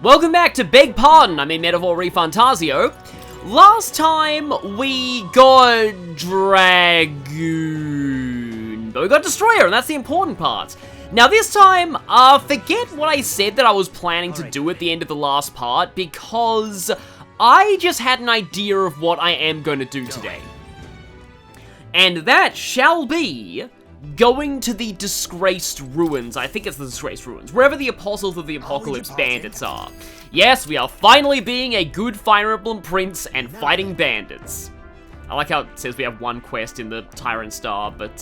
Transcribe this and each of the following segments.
Welcome back to Beg Pardon, I'm in Metaphor ReFantazio. Last time we got Dragoon, but we got Destroyer, and that's the important part. Now this time, forget what I said that I was planning to do at the end of the last part, because I just had an idea of what I am going to do today. And that shall be going to the Disgraced Ruins. I think it's the Disgraced Ruins. Wherever the Apostles of the Apocalypse bandits are. Yes, we are finally being a good Fire Emblem prince and fighting bandits. I like how it says we have one quest in the Tyrant Star, but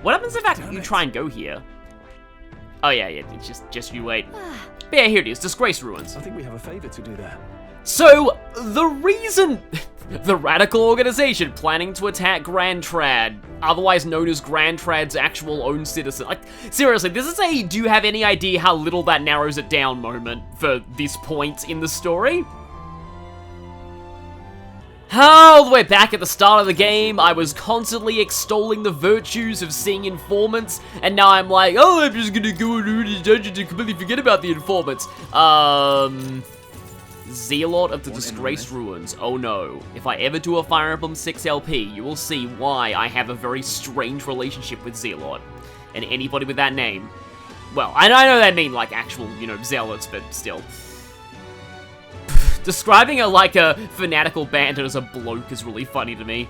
what happens if you try and go here? Oh yeah, it's just you wait. But yeah, here it is, Disgraced Ruins. I think we have a favor to do there. So, the reason the Radical Organization planning to attack Grand Trad, otherwise known as Grand Trad's actual own citizen. Like, seriously, this is a do you have any idea how little that narrows it down moment for this point in the story? All the way back at the start of the game, I was constantly extolling the virtues of seeing informants, and now I'm like, oh, I'm just gonna go into the dungeon to completely forget about the informants. Zealot of the Disgraced Ruins. Oh no. If I ever do a Fire Emblem 6 LP, you will see why I have a very strange relationship with Zealot. And anybody with that name. Well, I know they mean like actual, you know, zealots, but still. Describing like a fanatical bandit as a bloke is really funny to me.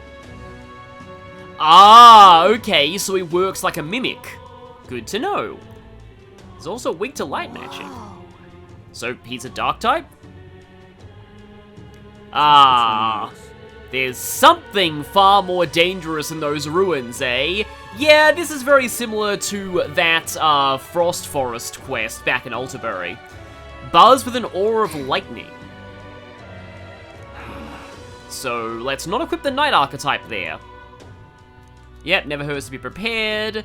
Ah, okay, so he works like a mimic. Good to know. He's also weak to light matching. So he's a dark type? Ah, there's something far more dangerous in those ruins, eh? Yeah, this is very similar to that Frost Forest quest back in Altabury. Buzz with an aura of lightning. So let's not equip the Knight archetype there. Yep, never hurts to be prepared.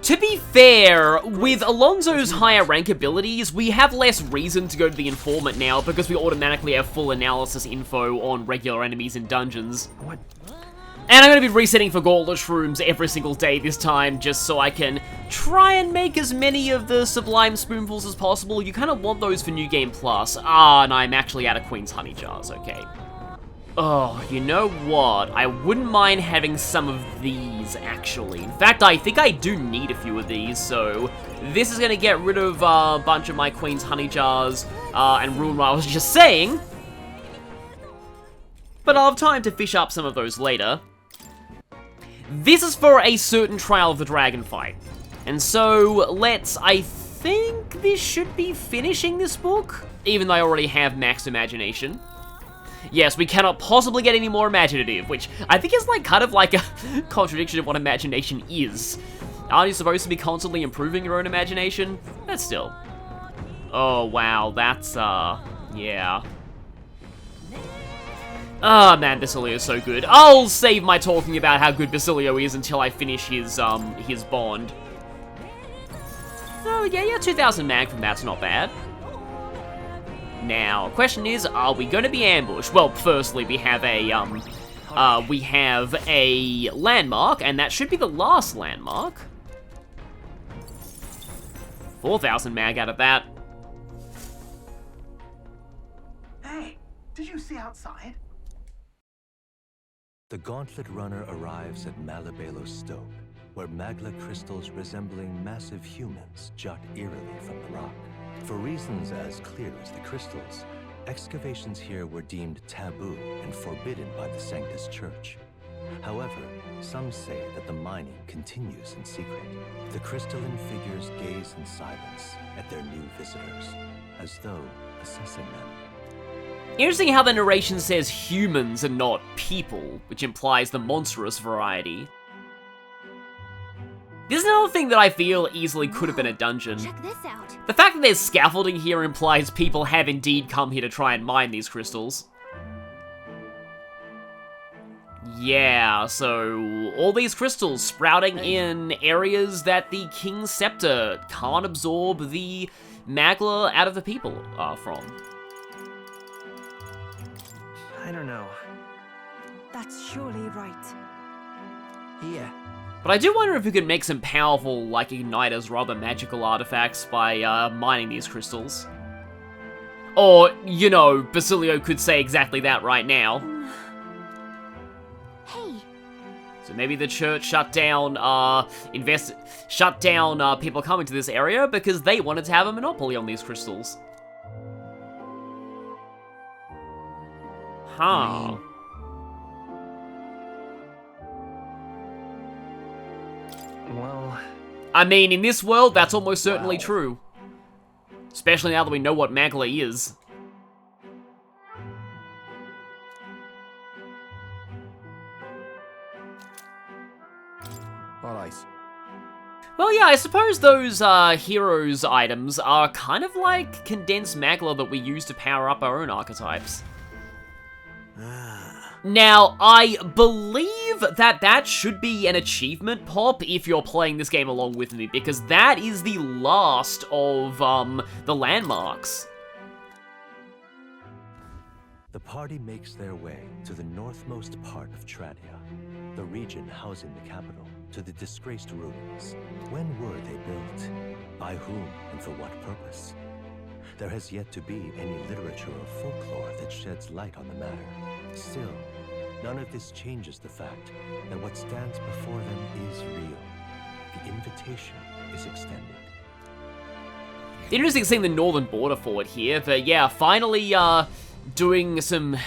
To be fair, with Alonso's higher rank abilities, we have less reason to go to the Informant now because we automatically have full analysis info on regular enemies in dungeons. What? And I'm going to be resetting for Gauntlet Shrooms every single day this time, just so I can try and make as many of the Sublime Spoonfuls as possible. You kind of want those for New Game Plus. Ah, and I'm actually out of Queen's Honey Jars, okay. Oh, you know what? I wouldn't mind having some of these, actually. In fact, I think I do need a few of these, so this is going to get rid of a bunch of my Queen's Honey Jars and ruin what I was just saying. But I'll have time to fish up some of those later. This is for a certain Trial of the Dragon fight. And so, I think this should be finishing this book, even though I already have Max Imagination. Yes, we cannot possibly get any more imaginative, which I think is like kind of like a contradiction of what imagination is. Aren't you supposed to be constantly improving your own imagination? But still. Oh, wow, that's, yeah. Oh, man, Basilio is so good. I'll save my talking about how good Basilio is until I finish his bond. Oh, yeah, 2,000 mag from that's not bad. Now, question is, are we going to be ambushed? Well, firstly, we have a landmark, and that should be the last landmark. 4,000 mag out of that. Hey, did you see outside? The Gauntlet Runner arrives at Malabelo Stoke, where magla crystals resembling massive humans jut eerily from the rock. For reasons as clear as the crystals, excavations here were deemed taboo and forbidden by the Sanctus Church. However, some say that the mining continues in secret. The crystalline figures gaze in silence at their new visitors, as though assessing them. Interesting how the narration says humans and not people, which implies the monstrous variety. This is another thing that I feel easily could have been a dungeon. Check this out. The fact that there's scaffolding here implies people have indeed come here to try and mine these crystals. Yeah, so all these crystals sprouting in areas that the King's Scepter can't absorb the magla out of the people from. I don't know. That's surely right. Yeah. But I do wonder if we could make some powerful, like, igniters, rather magical artifacts by mining these crystals. Or, you know, Basilio could say exactly that right now. Hey, So maybe the church shut down, people coming to this area because they wanted to have a monopoly on these crystals. Huh. Well, I mean, in this world, that's almost certainly true. Especially now that we know what Magla is. all right. Well, yeah, I suppose those heroes items are kind of like condensed Magla that we use to power up our own archetypes. Now, I believe that should be an achievement pop if you're playing this game along with me, because that is the last of the landmarks. The party makes their way to the northmost part of Tradia, the region housing the capital, to the Disgraced Ruins. When were they built? By whom and for what purpose? There has yet to be any literature or folklore that sheds light on the matter. Still, none of this changes the fact that what stands before them is real. The invitation is extended. Interesting seeing the northern border forward here, but yeah, finally doing some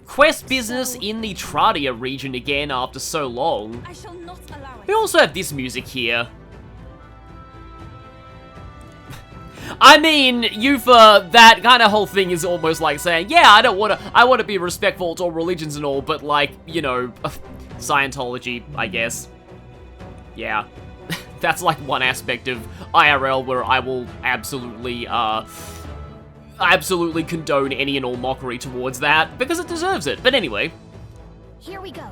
quest business in the Tradia region again after so long. I shall not allow it. We also have this music here. I mean, that kind of whole thing is almost like saying, yeah, I want to be respectful to all religions and all, but like, you know, Scientology, I guess. Yeah. That's like one aspect of IRL where I will absolutely condone any and all mockery towards that, because it deserves it. But anyway. Here we go.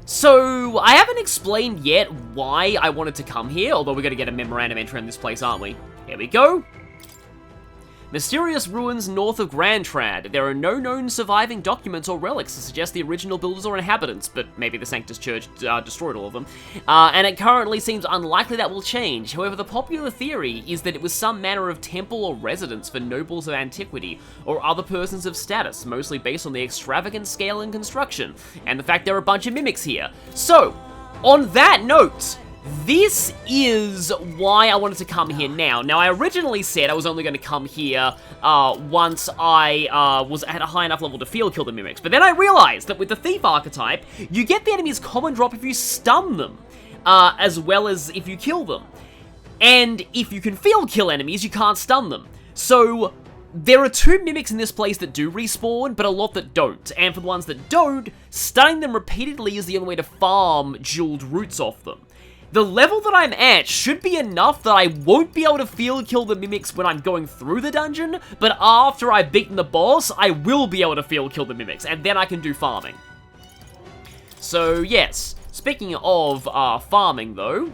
So, I haven't explained yet why I wanted to come here, although we're going to get a memorandum entry in this place, aren't we? Here we go. Mysterious ruins north of Grand Trad. There are no known surviving documents or relics to suggest the original builders or inhabitants, but maybe the Sanctus Church destroyed all of them. And it currently seems unlikely that will change. However, the popular theory is that it was some manner of temple or residence for nobles of antiquity, or other persons of status, mostly based on the extravagant scale and construction, and the fact there are a bunch of mimics here. So, on that note, this is why I wanted to come here now. Now, I originally said I was only going to come here once I was at a high enough level to field kill the mimics. But then I realized that with the Thief archetype, you get the enemy's common drop if you stun them, as well as if you kill them. And if you can field kill enemies, you can't stun them. So, there are 2 mimics in this place that do respawn, but a lot that don't. And for the ones that don't, stunning them repeatedly is the only way to farm jeweled roots off them. The level that I'm at should be enough that I won't be able to field kill the mimics when I'm going through the dungeon, but after I've beaten the boss, I will be able to field kill the mimics, and then I can do farming. So, yes. Speaking of farming, though,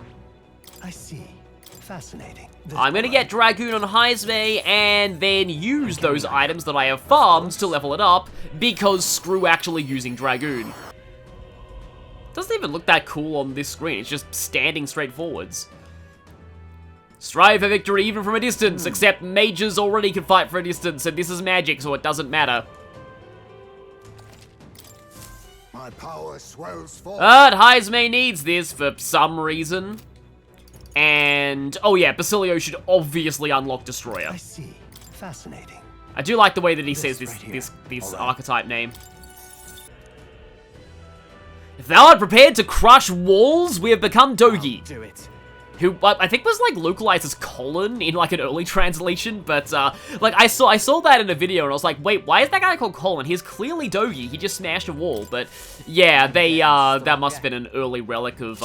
I see. Fascinating. I'm gonna get Dragoon on Heisme, and then use those items that I have farmed to level it up, because screw actually using Dragoon. Doesn't even look that cool on this screen, it's just standing straight forwards. Strive for victory even from a distance, except mages already can fight for a distance, and this is magic, so it doesn't matter. My power swells forth. But Heisme needs this for some reason. And, oh yeah, Basilio should obviously unlock Destroyer. I see. Fascinating. I do like the way that he says right here. this All right. archetype name. If thou art prepared to crush walls, we have become Dogi. Do it. Who I think was like localized as Colin in like an early translation, but like I saw that in a video and I was like, wait, why is that guy called Colin? He's clearly Dogi. He just smashed a wall. But yeah, they that must have been an early relic of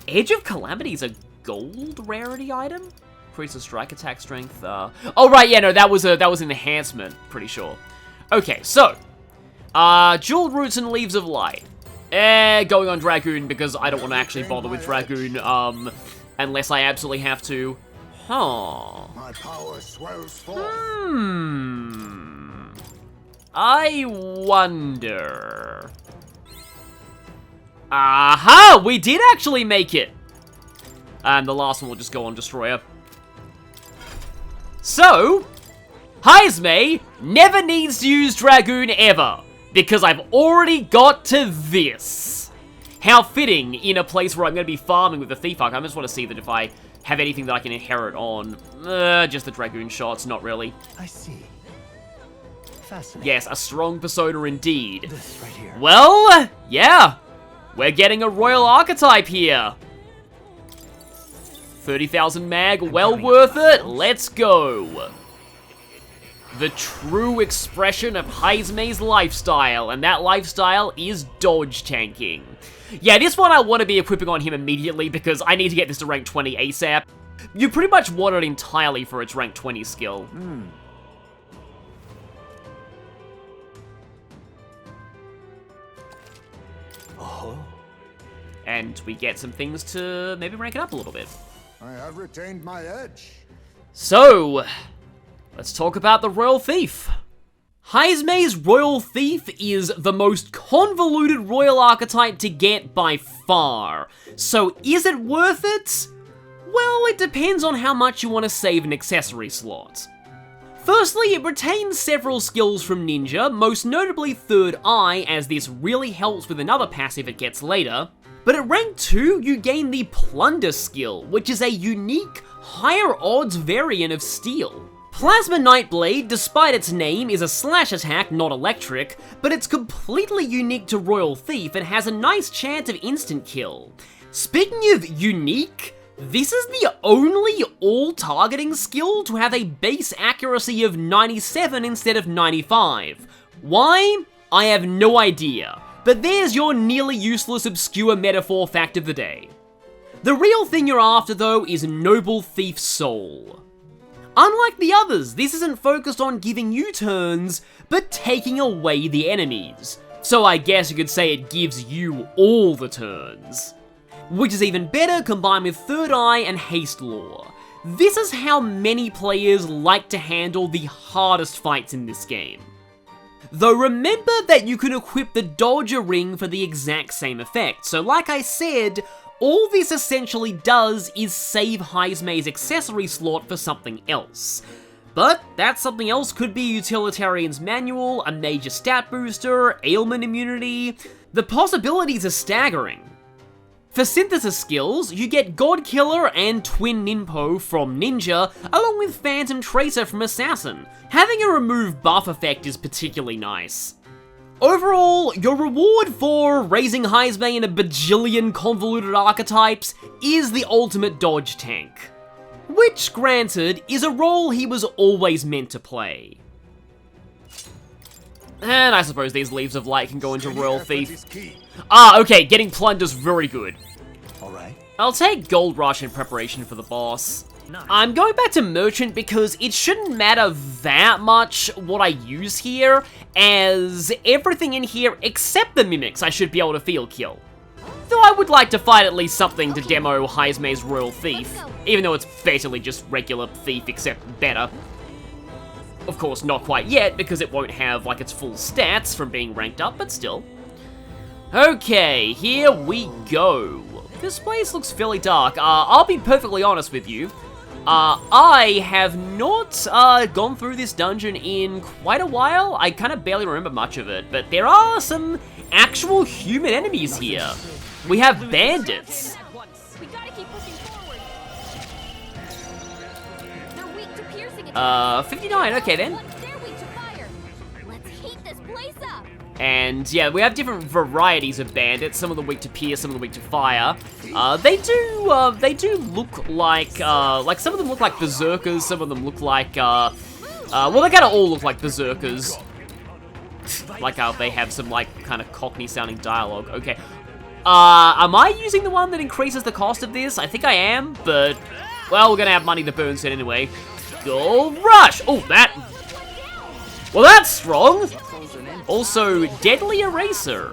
Edge of Calamity is a gold rarity item. Increases strike attack strength. Oh right, yeah, no, that was an enhancement, pretty sure. Okay, so Jeweled Roots and Leaves of Light. Going on Dragoon because I don't want to actually bother with Dragoon, unless I absolutely have to. Huh. My power swells forth. I wonder. Aha! We did actually make it! And the last one will just go on Destroyer. So, Heismay never needs to use Dragoon ever, because I've already got to this. How fitting in a place where I'm going to be farming with the Thief Arc. I just want to see that if I have anything that I can inherit on. Just the Dragoon shots, not really. I see. Fascinating. Yes, a strong persona indeed. This right here. Well, yeah. We're getting a Royal Archetype here. 30,000 mag, well worth it. Let's go. The true expression of Heismay's lifestyle, and that lifestyle is dodge tanking. Yeah, this one I want to be equipping on him immediately because I need to get this to rank 20 ASAP. You pretty much want it entirely for its rank 20 skill. Oh. And we get some things to maybe rank it up a little bit. I have retained my edge. So, let's talk about the Royal Thief. Heismay's Royal Thief is the most convoluted Royal Archetype to get by far. So is it worth it? Well, it depends on how much you want to save an accessory slot. Firstly, it retains several skills from Ninja, most notably Third Eye, as this really helps with another passive it gets later. But at rank 2, you gain the Plunder skill, which is a unique, higher odds variant of Steel. Plasma Nightblade, despite its name, is a slash attack, not electric, but it's completely unique to Royal Thief and has a nice chance of instant kill. Speaking of unique, this is the only all-targeting skill to have a base accuracy of 97 instead of 95. Why? I have no idea, but there's your nearly useless obscure metaphor fact of the day. The real thing you're after though is Noble Thief Soul. Unlike the others, this isn't focused on giving you turns, but taking away the enemies. So I guess you could say it gives you all the turns. Which is even better combined with Third Eye and Haste Lore. This is how many players like to handle the hardest fights in this game. Though remember that you can equip the Dodger Ring for the exact same effect, so like I said, all this essentially does is save Heismay's accessory slot for something else. But that something else could be Utilitarian's Manual, a major stat booster, ailment immunity. The possibilities are staggering. For synthesis skills, you get God Killer and Twin Ninpo from Ninja, along with Phantom Tracer from Assassin. Having a remove buff effect is particularly nice. Overall, your reward for raising Heismay in a bajillion convoluted archetypes is the ultimate dodge tank. Which, granted, is a role he was always meant to play. And I suppose these Leaves of Light can go into Royal Thief. Ah, okay, getting Plunder's very good. Alright. I'll take Gold Rush in preparation for the boss. I'm going back to Merchant because it shouldn't matter that much what I use here, as everything in here except the Mimics I should be able to field kill. Though I would like to fight at least something to demo Heismay's Royal Thief, even though it's basically just regular Thief except better. Of course, not quite yet, because it won't have like its full stats from being ranked up, but still. Okay, here we go. This place looks fairly dark. I'll be perfectly honest with you. I have not gone through this dungeon in quite a while. I kind of barely remember much of it, but there are some actual human enemies here. We have bandits. We gotta keep pushing forward. They're weak to piercing attacks. 59, okay then. They're weak to fire. Let's heat this place up. And yeah, we have different varieties of bandits. Some of them weak to pierce, some of them weak to fire. They do look like some of them look like berserkers, some of them look like, well, they kind of all look like berserkers. Like how they have some like kind of Cockney sounding dialogue. Okay. Am I using the one that increases the cost of this? I think I am, but, well, we're gonna have money to burn soon anyway. Gold Rush! Oh, that... Well, that's strong! Also, Deadly Eraser.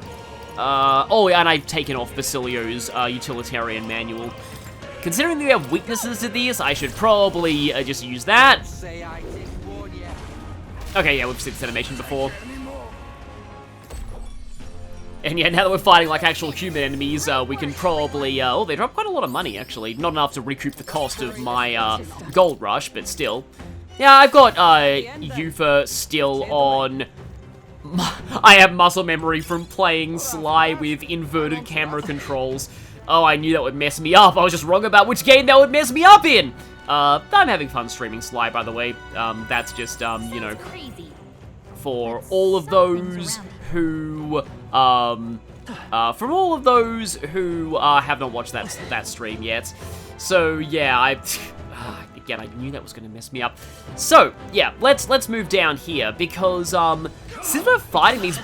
Oh, and I've taken off Basilio's Utilitarian Manual. Considering that we have weaknesses to this, I should probably just use that. Okay, yeah, we've seen this animation before. And yeah, now that we're fighting like actual human enemies, we can probably, oh, they drop quite a lot of money, actually. Not enough to recoup the cost of my, gold rush, but still. Yeah, I've got, Yufa still on... I have muscle memory from playing Sly with inverted camera controls. Oh, I knew that would mess me up. I was just wrong about which game that would mess me up in. I'm having fun streaming Sly, by the way. That's just, you know, for all of those who, have not watched that stream yet. So, yeah, again, I knew that was going to mess me up. So, yeah, let's move down here, because, since we're fighting these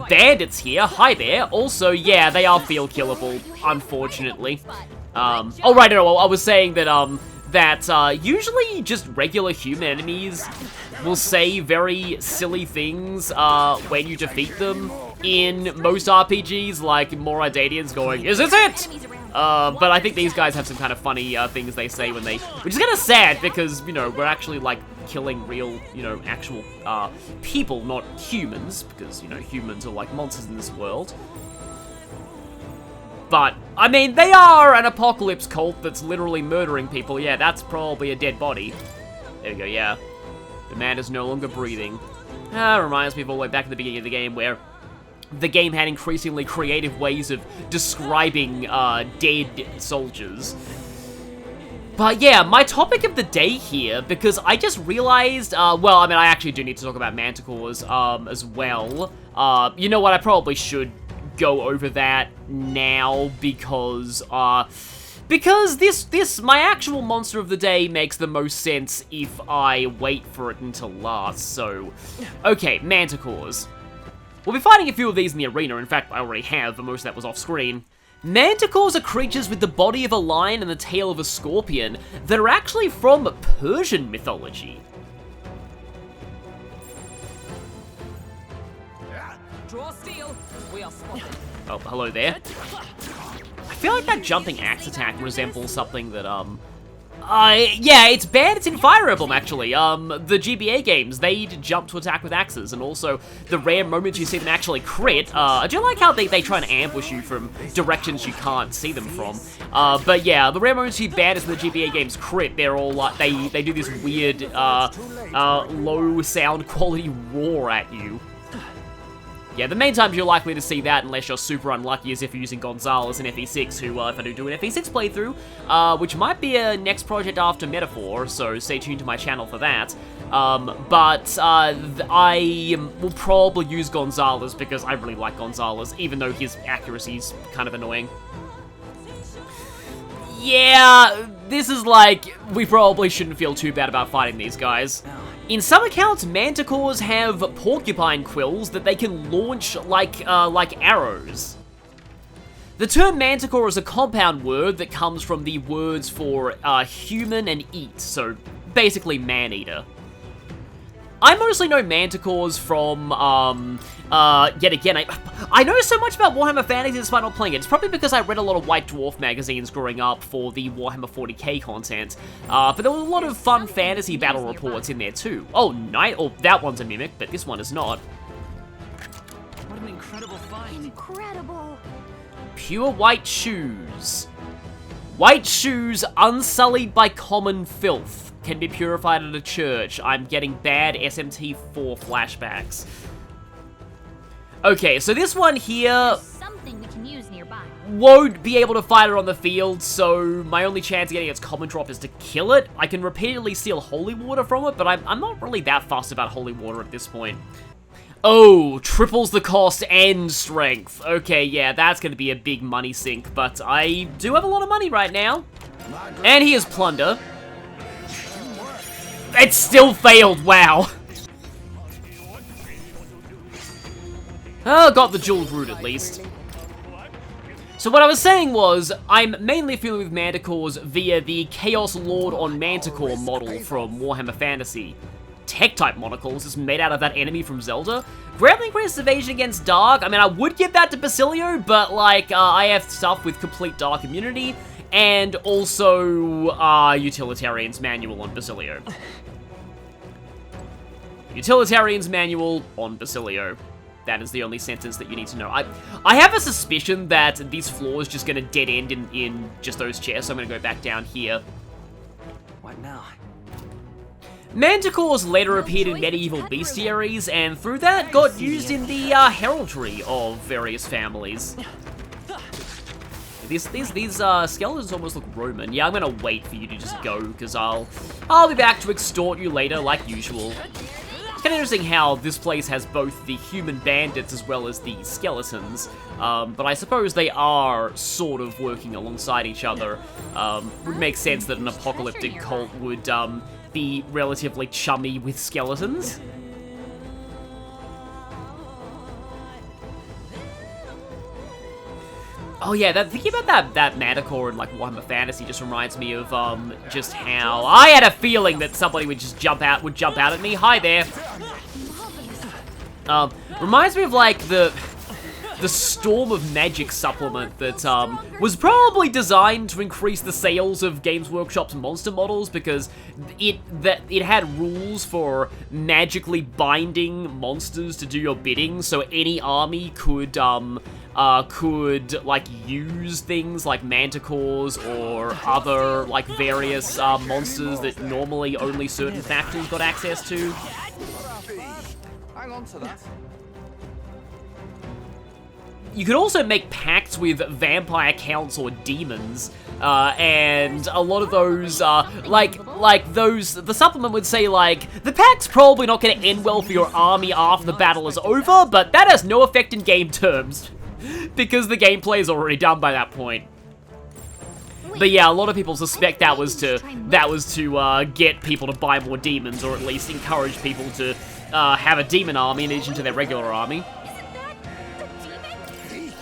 bandits here, hi there, also, yeah, they are field killable, unfortunately. Oh, right, no, I was saying that, usually just regular human enemies will say very silly things, when you defeat them. In most RPGs, like Moradanian's going, "Is this it?" But I think these guys have some kind of funny things they say when they... Which is kind of sad, because, you know, we're actually, like, killing real, you know, actual people, not humans, because, you know, humans are like monsters in this world. But, I mean, they are an apocalypse cult that's literally murdering people. Yeah, that's probably a dead body. There we go, yeah. The man is no longer breathing. Reminds me of all the way back at the beginning of the game, where the game had increasingly creative ways of describing dead soldiers. But yeah, my topic of the day here, because I just realized, well, I mean, I actually do need to talk about Manticores as well. You know what, I probably should go over that now, because this, my actual monster of the day makes the most sense if I wait for it until last, so... Okay, Manticores. We'll be fighting a few of these in the arena. In fact, I already have, but most of that was off-screen. Manticores are creatures with the body of a lion and the tail of a scorpion that are actually from Persian mythology. Draw steel. We are spotted. Oh, hello there. I feel like that jumping axe attack resembles something that, yeah, it's banned. It's in Fire Emblem, actually. The GBA games, they jump to attack with axes, and also the rare moments you see them actually crit. I do like how they try and ambush you from directions you can't see them from. But yeah, the rare moments you see bandits in the GBA games crit, they're all like, they do this weird, low sound quality roar at you. Yeah, the main times you're likely to see that, unless you're super unlucky, is if you're using Gonzalez in FE6, who, if I do an FE6 playthrough, which might be a next project after Metaphor, so stay tuned to my channel for that. I will probably use Gonzalez, because I really like Gonzalez, even though his accuracy's kind of annoying. Yeah, this is like, we probably shouldn't feel too bad about fighting these guys. In some accounts, Manticores have porcupine quills that they can launch like arrows. The term Manticore is a compound word that comes from the words for human and eat, so basically man-eater. I mostly know Manticores from, yet again, I know so much about Warhammer Fantasy despite not playing it. It's probably because I read a lot of White Dwarf magazines growing up for the Warhammer 40k content, but there were a lot of fun fantasy battle reports in there too. Oh, that one's a mimic, but this one is not. What an incredible fight. Incredible. Pure white shoes. White shoes unsullied by common filth. Can be purified at a church. I'm getting bad SMT4 flashbacks. Okay, so this one here Something we can use nearby. won't be able to fight it on the field, so my only chance of getting its common drop is to kill it. I can repeatedly steal holy water from it, but I'm not really that fussed about holy water at this point. Oh, triples the cost and strength. Okay, yeah, that's gonna be a big money sink, but I do have a lot of money right now. And here's plunder. It still failed, wow. Oh, got the jeweled root at least. So what I was saying was, I'm mainly feeling with Manticores via the Chaos Lord on Manticore model from Warhammer Fantasy. Tech-type monocles is made out of that enemy from Zelda. Greatly increased evasion against Dark. I mean, I would give that to Basilio, but, like, I have stuff with complete Dark immunity, and also, Utilitarian's Manual on Basilio. Utilitarian's Manual on Basilio. that is the only sentence that you need to know. I have a suspicion that this floor is just going to dead end in just those chairs, so I'm going to go back down here. What now? Manticores later appeared in medieval bestiaries, and through that got used in the heraldry of various families. These skeletons almost look Roman. Yeah, I'm gonna wait for you to just go, because I'll be back to extort you later, like usual. It's kind of interesting how this place has both the human bandits as well as the skeletons, but I suppose they are sort of working alongside each other. Would make sense that an apocalyptic cult would be relatively chummy with skeletons. Oh yeah, thinking about that Manticore in like Warhammer Fantasy just reminds me of just how I had a feeling that somebody would just jump out at me. Hi there. Reminds me of like the Storm of Magic supplement that was probably designed to increase the sales of Games Workshop's monster models, because it had rules for magically binding monsters to do your bidding, so any army could like use things like manticores or other like various monsters that normally only certain factions got access to. Hang on to that. You could also make pacts with vampire counts or demons, and a lot of those, the supplement would say, like, the pact's probably not going to end well for your army after the battle is over, but that has no effect in game terms, because the gameplay is already done by that point. But yeah, a lot of people suspect that was to get people to buy more demons, or at least encourage people to have a demon army in addition to their regular army.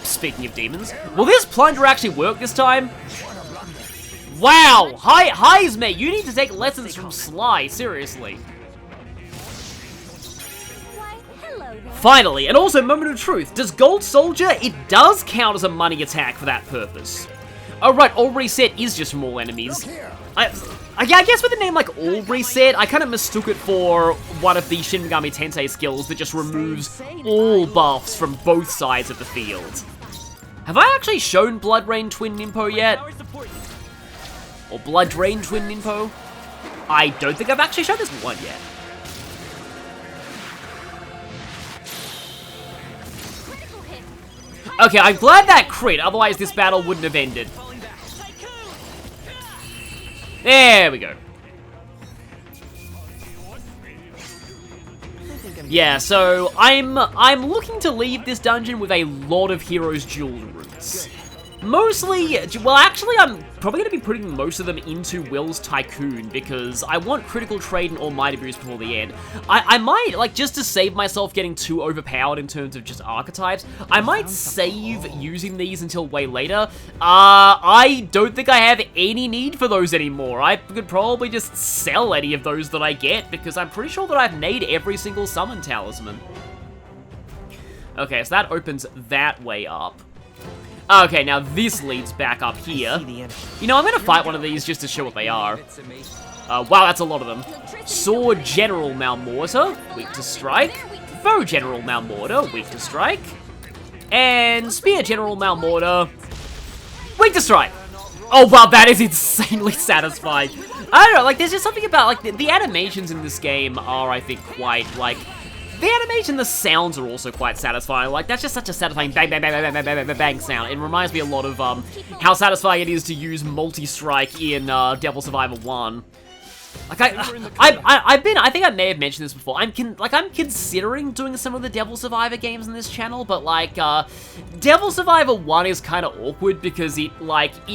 Speaking of demons, will this plunger actually work this time? Wow! Hi's mate, you need to take lessons from Sly, seriously. Why, hello there. Finally, and also moment of truth, does Gold Soldier, it does count as a money attack for that purpose. Oh right, all reset is just from all enemies. I guess with a name like All Reset, I kind of mistook it for one of the Shin Megami Tensei skills that just removes all buffs from both sides of the field. Have I actually shown Blood Rain Twin Ninpo yet? Or Blood Drain Twin Ninpo? I don't think I've actually shown this one yet. Okay, I'm glad that crit, otherwise this battle wouldn't have ended. There we go. Yeah, so I'm looking to leave this dungeon with a lot of Heroes Jewel roots. Mostly, well actually I'm probably going to be putting most of them into Will's Tycoon, because I want Critical Trade and Almighty Boost before the end. I might, like, just to save myself getting too overpowered in terms of just archetypes, I might save using these until way later. I don't think I have any need for those anymore. I could probably just sell any of those that I get, because I'm pretty sure that I've made every single summon talisman. Okay, so that opens that way up. Okay, now this leads back up here. You know, I'm gonna fight one of these just to show what they are. Wow, that's a lot of them. Sword General Malmortar, weak to strike. Bow General Malmortar, weak to strike. And Spear General Malmortar, weak to strike. Oh wow, that is insanely satisfying. I don't know, like, there's just something about, like, the animations in this game are, I think, quite, like... The animation, the sounds are also quite satisfying. Like, that's just such a satisfying bang, bang, bang, bang, bang, bang, bang, bang sound. It reminds me a lot of how satisfying it is to use multi-strike in Devil Survivor 1. Like, I think I may have mentioned this before. I'm considering doing some of the Devil Survivor games in this channel, but like, Devil Survivor 1 is kind of awkward because it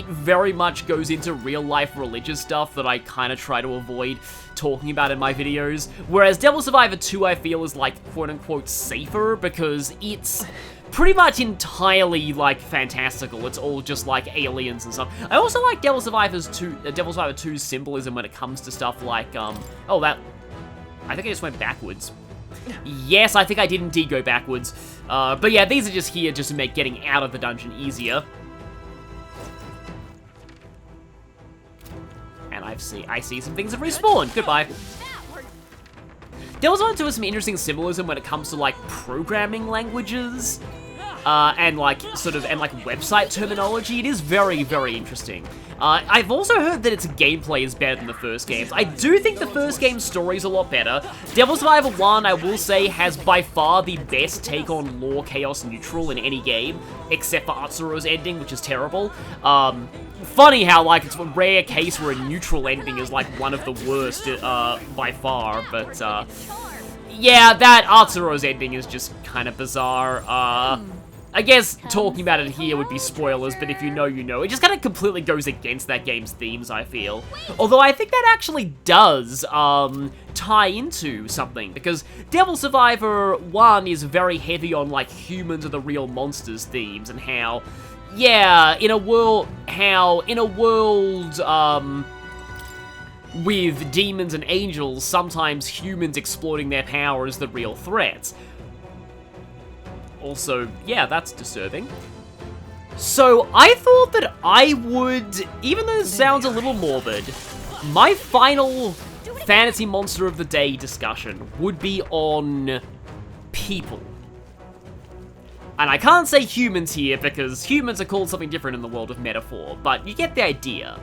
very much goes into real-life religious stuff that I kind of try to avoid talking about in my videos. Whereas Devil Survivor 2, I feel, is like, quote-unquote, safer because it's pretty much entirely, like, fantastical. It's all just, like, aliens and stuff. I also like Devil Survivor 2's symbolism when it comes to stuff like, oh, that... I think I just went backwards. Yes, I think I did indeed go backwards. But yeah, these are just here just to make getting out of the dungeon easier. And I see some things have respawned. Goodbye. Devil's onto some interesting symbolism when it comes to, like, programming languages, and, like, website terminology. It is very, very interesting. I've also heard that its gameplay is better than the first game's. I do think the first game's story is a lot better. Devil Survivor 1, I will say, has by far the best take on lore, chaos, neutral in any game, except for Atsuro's ending, which is terrible. Funny how, like, it's a rare case where a neutral ending is, like, one of the worst, by far, but, yeah, that Atsuro's ending is just kind of bizarre. I guess talking about it here would be spoilers, but if you know, you know. It just kind of completely goes against that game's themes, I feel. Although I think that actually does, tie into something, because Devil Survivor 1 is very heavy on, like, humans are the real monsters themes, and how, yeah, in a world, with demons and angels, sometimes humans exploiting their power is the real threat. Also, yeah, that's disturbing. So, I thought that I would, even though this sounds a little morbid, my final fantasy monster of the day discussion would be on people. And I can't say humans here, because humans are called something different in the world of metaphor, but you get the idea.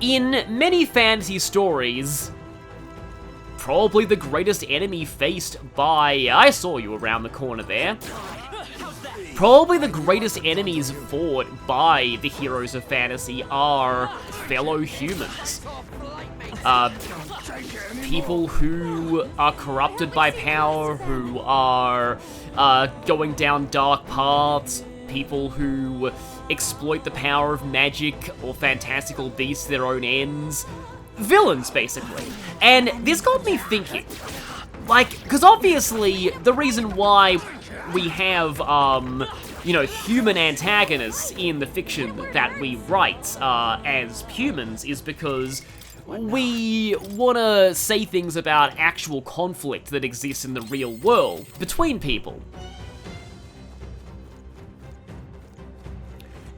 In many fantasy stories, probably the greatest enemy faced by... I saw you around the corner there. Probably the greatest enemies fought by the heroes of fantasy are fellow humans. People who are corrupted by power, who are going down dark paths, people who exploit the power of magic or fantastical beasts to their own ends. Villains, basically. And this got me thinking, like, because obviously the reason why we have, you know, human antagonists in the fiction that we write as humans is because we want to say things about actual conflict that exists in the real world between people.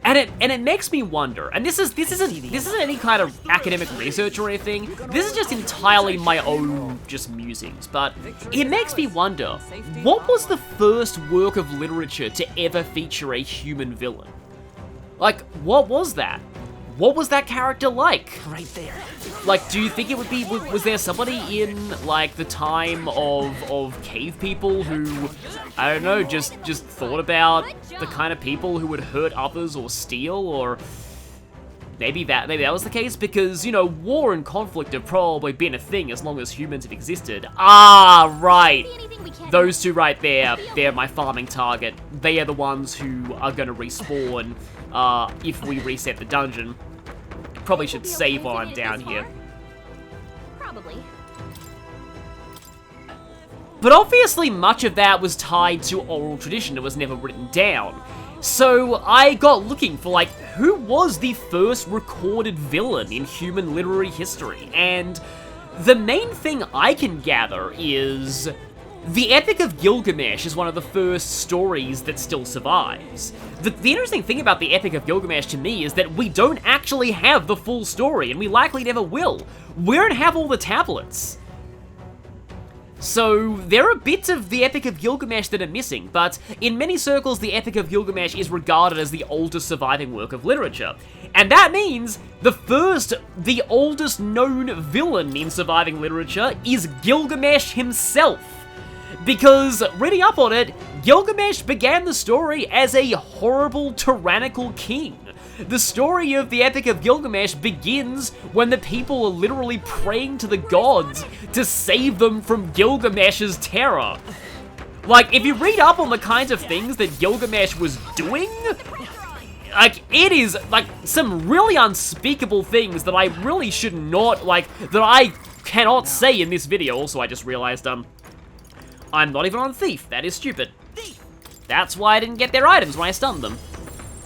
And it makes me wonder, and this isn't any kind of academic research or anything, this is just entirely my own just musings, but it makes me wonder, what was the first work of literature to ever feature a human villain? Like, what was that? What was that character like? Right there. Like, do you think it would be, was there somebody in, like, the time of cave people who, I don't know, just thought about the kind of people who would hurt others or steal, or maybe that was the case? Because, you know, war and conflict have probably been a thing as long as humans have existed. Ah, right. Those two right there, they're my farming target. They are the ones who are gonna respawn if we reset the dungeon. Probably should save while I'm down here. Probably. But obviously much of that was tied to oral tradition. It was never written down. So I got looking for, like, who was the first recorded villain in human literary history? And the main thing I can gather is the Epic of Gilgamesh is one of the first stories that still survives. The interesting thing about the Epic of Gilgamesh to me is that we don't actually have the full story, and we likely never will. We don't have all the tablets. So there are bits of the Epic of Gilgamesh that are missing, but in many circles the Epic of Gilgamesh is regarded as the oldest surviving work of literature. And that means the oldest known villain in surviving literature is Gilgamesh himself. Because, reading up on it, Gilgamesh began the story as a horrible, tyrannical king. The story of the Epic of Gilgamesh begins when the people are literally praying to the gods to save them from Gilgamesh's terror. Like, if you read up on the kinds of things that Gilgamesh was doing, like, it is, like, some really unspeakable things that I really should not, like, that I cannot say in this video. Also, I just realized, I'm not even on Thief. That is stupid. That's why I didn't get their items when I stunned them.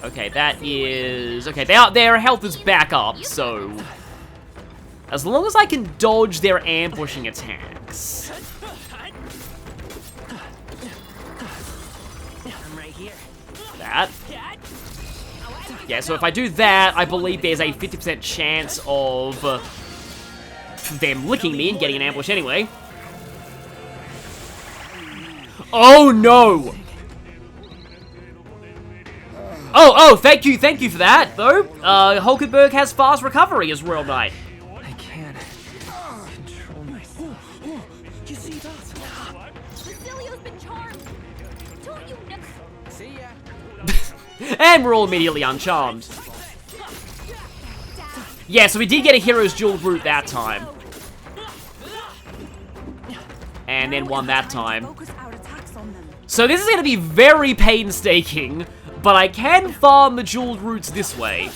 Okay, that is... Okay, their health is back up, so... As long as I can dodge their ambushing attacks. That. Yeah, so if I do that, I believe there's a 50% chance of them licking me and getting an ambush anyway. Oh no! Oh, thank you for that, though. Hulkenberg has fast recovery as Royal Knight. I can't control myself. You see that? Basilio's been charmed. Don't you know? See ya. And we're all immediately uncharmed. Yeah, so we did get a Hero's Duel route that time. And then won that time. So this is going to be very painstaking, but I can farm the jeweled routes this way.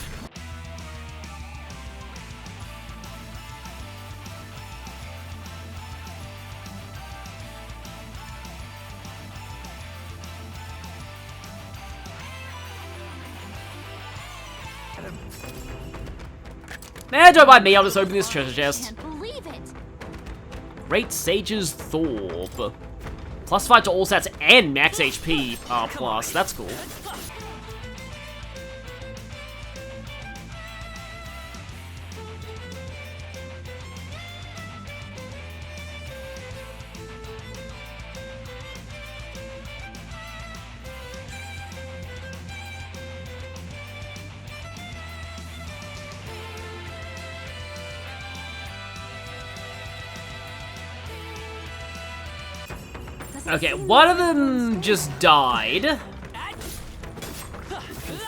Nah, don't mind me, I'll just open this treasure chest. Can't believe it. Great Sage's Thorb. +5 to all stats and max HP plus. That's cool. Okay, one of them just died. I can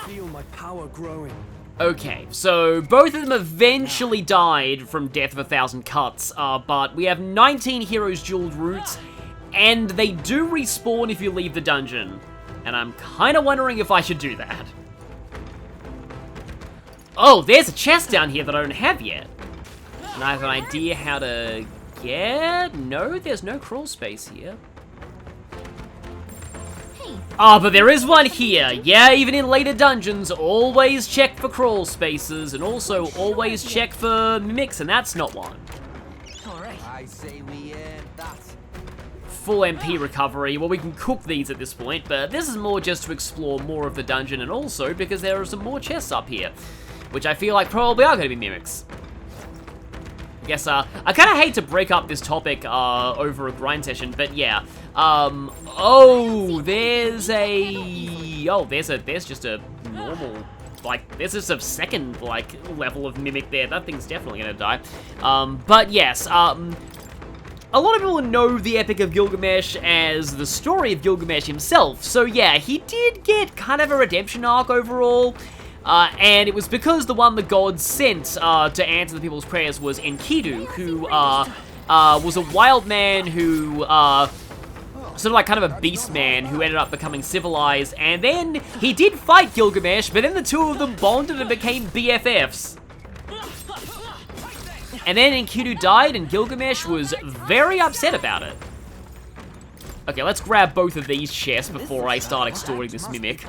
feel my power growing. Okay, so both of them eventually died from Death of 1,000 Cuts, but we have 19 Heroes Jeweled Routes, and they do respawn if you leave the dungeon. And I'm kind of wondering if I should do that. Oh, there's a chest down here that I don't have yet. And I have an idea how to get... No, there's no crawl space here. Ah, but there is one here. Yeah, even in later dungeons, always check for crawl spaces, and also always check for mimics, and that's not one. Alright. I say we end that. Full MP recovery. Well, we can cook these at this point, but this is more just to explore more of the dungeon, and also because there are some more chests up here, which I feel like probably are going to be mimics. I guess, I kind of hate to break up this topic over a grind session, but yeah. Oh, there's just a normal, like, there's just a second, like, level of mimic there. That thing's definitely gonna die. But yes, a lot of people know the Epic of Gilgamesh as the story of Gilgamesh himself, so yeah, he did get kind of a redemption arc overall. And it was because the one the gods sent to answer the people's prayers was Enkidu, who was a wild man who, sort of like kind of a beast man who ended up becoming civilized, and then he did fight Gilgamesh, but then the two of them bonded and became BFFs. And then Enkidu died, and Gilgamesh was very upset about it. Okay, let's grab both of these chests before I start extorting this mimic.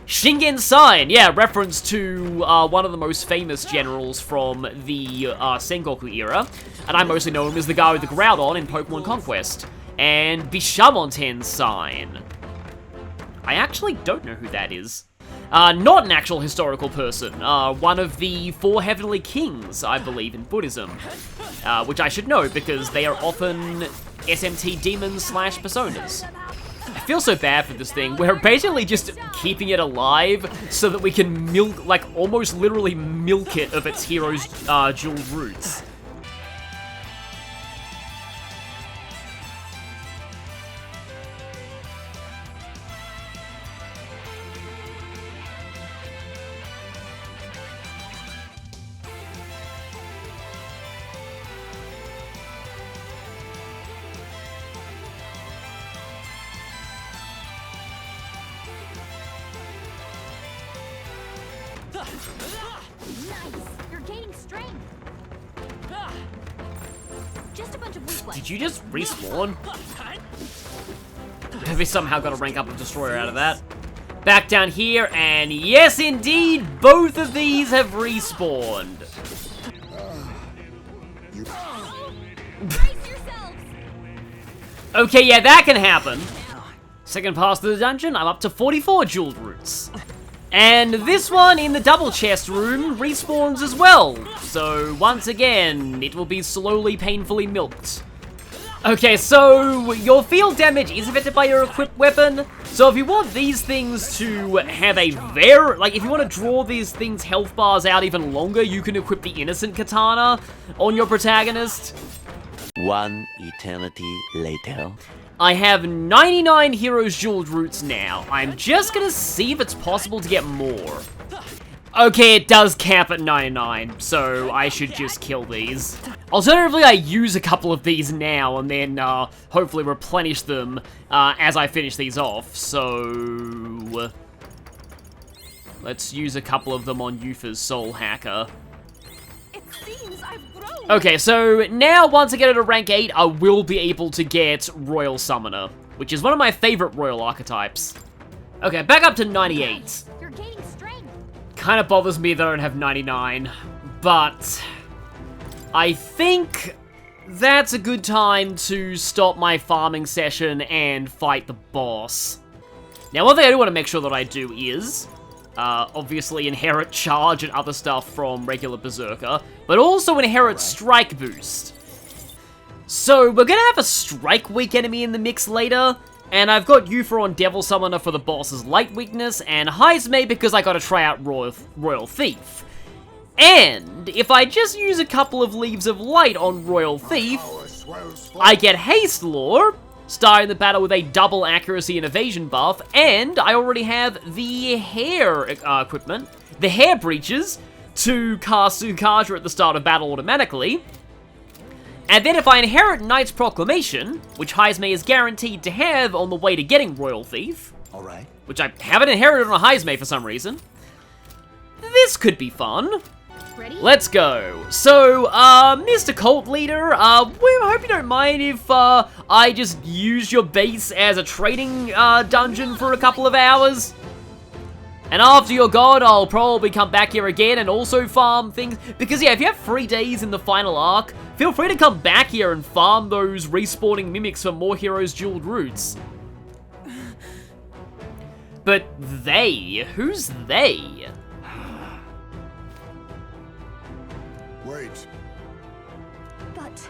Shingen Sign, yeah, reference to one of the most famous generals from the Sengoku era, and I mostly know him as the guy with the Groudon in Pokemon Conquest. And Bishamonten Sign. I actually don't know who that is. Not an actual historical person, one of the 4 heavenly kings, I believe, in Buddhism. Which I should know, because they are often SMT demons / personas. I feel so bad for this thing. We're basically just keeping it alive so that we can milk, like, almost literally milk it of its hero's jeweled roots. Nice. You're gaining strength. Just a bunch of weak ones. Did you just respawn? Have we somehow got to rank up a destroyer out of that? Back down here, and yes indeed, both of these have respawned. Brace yourselves. Okay, yeah, that can happen. Second pass to the dungeon, I'm up to 44 jeweled roots. And this one in the double chest room respawns as well. So once again, it will be slowly, painfully milked. Okay, so your field damage is affected by your equipped weapon. So if you want these things to have a if you want to draw these things' health bars out even longer, you can equip the Innocent Katana on your protagonist. One eternity later. I have 99 Heroes Jeweled Roots now. I'm just gonna see if it's possible to get more. Okay, it does cap at 99, so I should just kill these. Alternatively, I use a couple of these now and then hopefully replenish them as I finish these off. So let's use a couple of them on Yufa's Soul Hacker. It seems I've grown. Okay, so now once I get it to rank 8, I will be able to get Royal Summoner, which is one of my favorite Royal Archetypes. Okay, back up to 98. You're gaining strength. Kind of bothers me that I don't have 99, but I think that's a good time to stop my farming session and fight the boss. Now, one thing I do want to make sure that I do is, obviously inherit charge and other stuff from regular Berserker, but also inherit strike boost. So, we're gonna have a strike weak enemy in the mix later, and I've got Yufa on Devil Summoner for the boss's light weakness, and Heisme because I gotta try out Royal Thief. And if I just use a couple of Leaves of Light on Royal Thief, I get Haste Lore, starting the battle with a double accuracy and evasion buff, and I already have the hair equipment, the hair breaches, to cast Sukaja at the start of battle automatically. And then if I inherit Knight's Proclamation, which Heisme is guaranteed to have on the way to getting Royal Thief, Alright. which I haven't inherited on a Heisme for some reason, this could be fun. Ready? Let's go. So, Mr. Cult Leader, we hope you don't mind if I just use your base as a trading dungeon for a couple of hours. And after you're gone, I'll probably come back here again and also farm things. Because, yeah, if you have 3 days in the final arc, feel free to come back here and farm those respawning mimics for more Heroes Jeweled Roots. But they? Who's they? Wait. But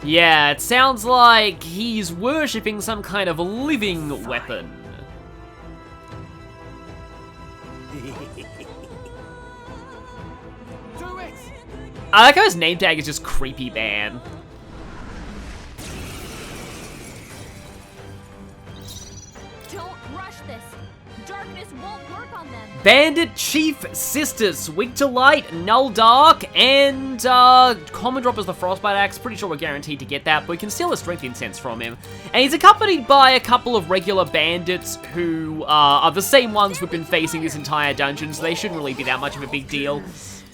Yeah, it sounds like he's worshipping some kind of living weapon. Do it! I like how his name tag is just Creepy Man. don't rush this. Darkness won't work on them. Bandit Chief Sisters, weak to light, null dark, and common drop is the Frostbite Axe. Pretty sure we're guaranteed to get that, but we can steal a Strength Incense from him. And he's accompanied by a couple of regular bandits who are the same ones we've been facing this entire dungeon, so they shouldn't really be that much of a big deal.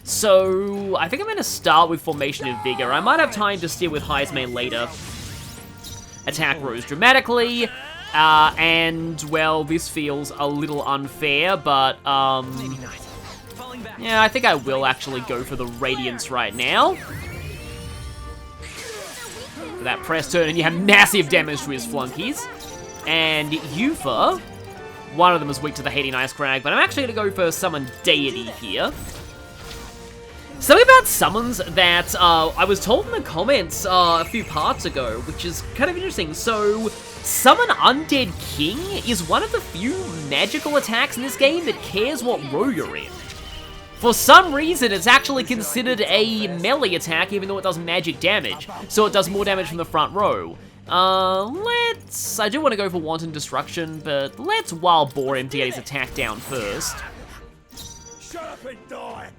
So, I think I'm going to start with Formation of Vigor. I might have time to steal with Heisme later. Attack rose dramatically. And, well, this feels a little unfair, but, yeah, I think I will actually go for the Radiance right now. For that press turn, and you have massive damage to his flunkies. And Yufa, one of them is weak to the Hating Ice Crag, but I'm actually going to go for Summon Deity here. Something about summons that I was told in the comments a few parts ago, which is kind of interesting. So, Summon Undead King is one of the few magical attacks in this game that cares what row you're in. For some reason, it's actually considered a melee attack, even though it does magic damage. So it does more damage from the front row. I do want to go for Wanton Destruction, but let's Wild Boar him to get his attack down first. Shut up and die!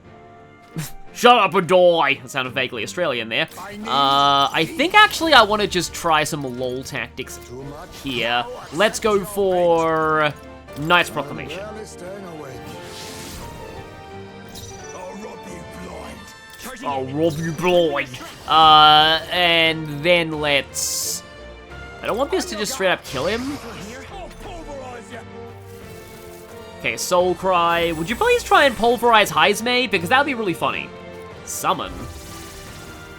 Shut up and die! That sounded vaguely Australian there. I think actually I want to just try some LOL tactics here. Let's go for Knight's Proclamation. Barely staying awake. I'll rob you blind. And then let's... I don't want this to just straight up kill him. Okay, Soul Cry. Would you please try and pulverize Heisme? Because that would be really funny. Summon.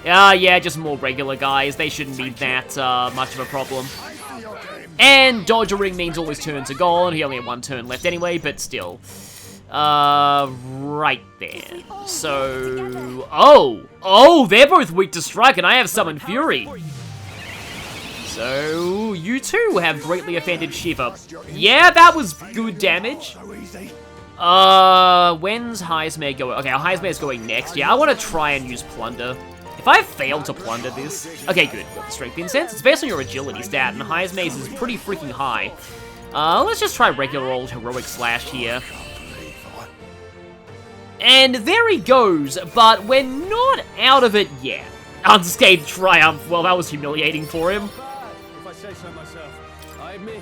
Yeah, just more regular guys. They shouldn't be that much of a problem. And Dodgering means all his turns are gone. He only had 1 turn left anyway, but still. Right there. So... Oh, they're both weak to strike, and I have Summon Fury. So, you too have greatly offended Shiva. Yeah, that was good damage. When's Heismare going? Okay, Heismare's going next. Yeah, I want to try and use Plunder. If I fail to plunder this... Okay, good. Got the Strength Incense. It's based on your agility stat, and Heismare's is pretty freaking high. Let's just try regular old Heroic Slash here. And there he goes, but we're not out of it yet. Unscathed Triumph. Well, that was humiliating for him. If I say so myself, I admit.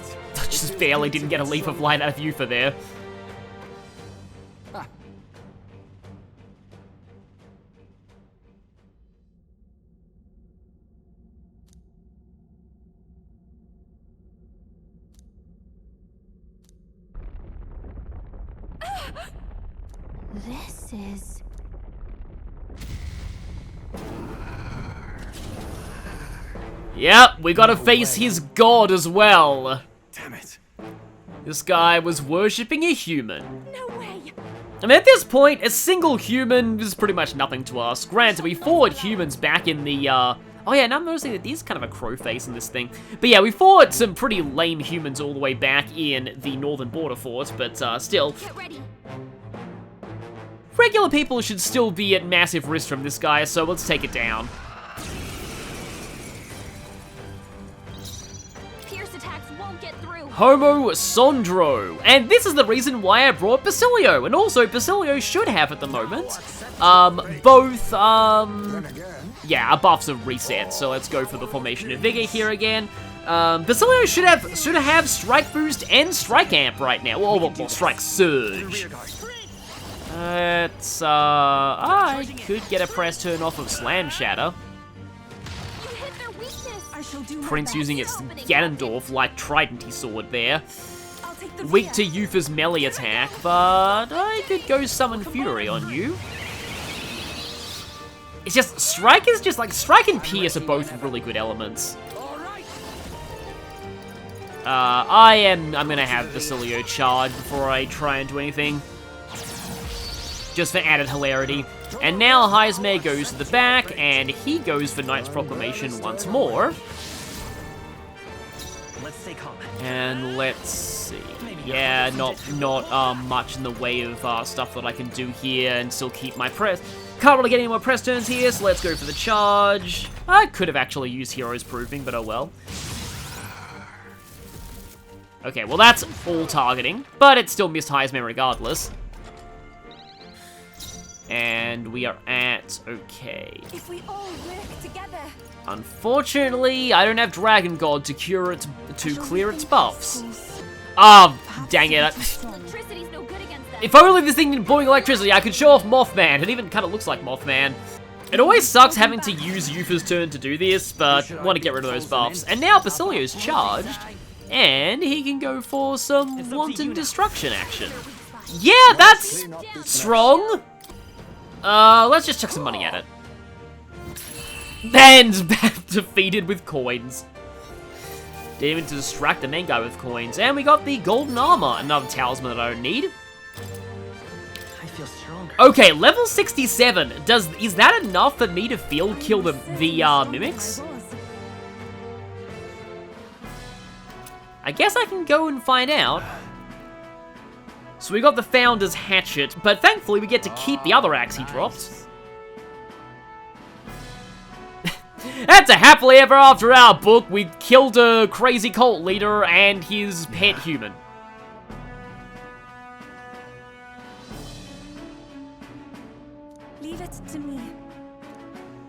Just barely didn't get a Leaf of Light out of Yufa there. This is... Yep, we gotta face his god as well. Damn it. This guy was worshipping a human. No way! I mean, at this point, a single human is pretty much nothing to us. Granted, we fought humans back in the, Oh yeah, now I'm noticing that there's kind of a crow face in this thing. But yeah, we fought some pretty lame humans all the way back in the Northern Border Fort, but still. Get ready! Regular people should still be at massive risk from this guy, so let's take it down. Pierce attacks won't get through. Homo Sondro. And this is the reason why I brought Basilio. And also, Basilio should have at the moment, both, yeah, buffs are reset. So let's go for the Formation of Vigor here again. Basilio should have Strike Boost and Strike Amp right now. Well, Strike Surge. I could get a press turn off of Slam Shatter. You hit their weakness. I shall do my Prince best. using its Stop it. Ganondorf-like Trident sword there. I'll take the Weak rear. to Yufa's melee attack, but I could go Summon Fury on you. It's just, Strike is just like, Strike and Pierce are both really good elements. I'm gonna have Basilio charge before I try and do anything. Just for added hilarity. And now Heismare goes to the back, and he goes for Knight's Proclamation once more. Let's stay calm. And let's see. Yeah, not much in the way of stuff that I can do here and still keep my press. Can't really get any more press turns here, so let's go for the charge. I could have actually used Hero's Proving, but oh well. Okay, well that's all targeting, but it still missed Heismare regardless. And we are at, okay. If we all work together. Unfortunately, I don't have Dragon God to clear its buffs. Ah, dang it. Electricity's no good against them. If only this thing didn't blowing electricity, I could show off Mothman. It even kind of looks like Mothman. It always sucks having to use Yufa's turn to do this, but want to get rid of those buffs. And now Basilio's charged, and he can go for some wanton destruction action. Yeah, that's strong. Let's just chuck some money at it. And defeated with coins. Didn't even distract the main guy with coins. And we got the golden armor, another talisman that I don't need. I feel stronger. Okay, level 67. Is that enough for me to field kill the mimics? I guess I can go and find out. So we got the Founder's Hatchet, but thankfully we get to keep the other axe he dropped. That's a happily ever after our book. We killed a crazy cult leader and his pet human. Leave it to me.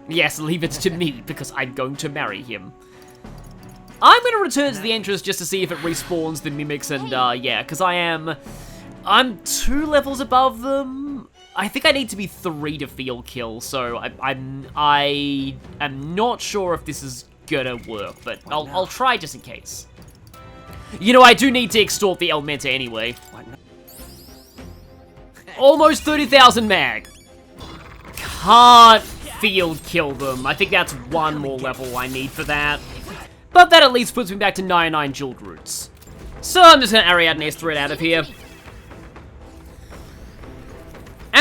Yes, leave it to me, because I'm going to marry him. I'm going to return to the entrance just to see if it respawns the mimics, and yeah, because I'm 2 levels above them. I think I need to be 3 to field kill, so I am not sure if this is gonna work, but I'll try just in case. You know, I do need to extort the Elementa anyway. Almost 30,000 mag. Can't field kill them. I think that's 1 more level I need for that. But that at least puts me back to 99 Jeweled Roots. So I'm just gonna Ariadne's thread out of here.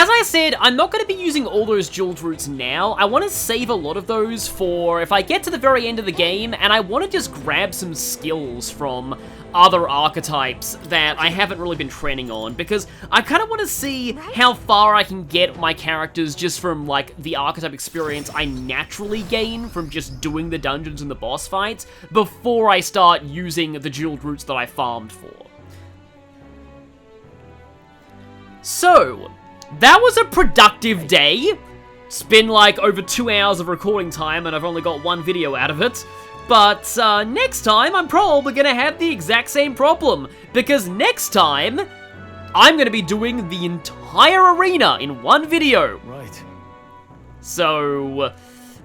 As I said, I'm not going to be using all those jeweled roots now. I want to save a lot of those for if I get to the very end of the game, and I want to just grab some skills from other archetypes that I haven't really been training on, because I kind of want to see how far I can get my characters just from, like, the archetype experience I naturally gain from just doing the dungeons and the boss fights before I start using the jeweled roots that I farmed for. So, that was a productive day. It's been like over 2 hours of recording time and I've only got one video out of it. But next time I'm probably going to have the exact same problem. Because next time, I'm going to be doing the entire arena in one video. Right. So,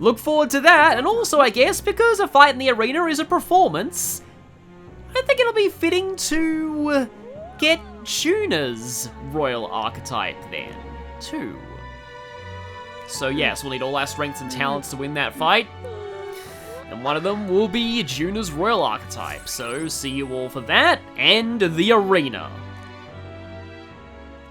look forward to that. And also, I guess, because a fight in the arena is a performance, I think it'll be fitting to get Tuna's Royal Archetype then, too. So yes, we'll need all our strengths and talents to win that fight. And one of them will be Tuna's Royal Archetype. So see you all for that and the arena.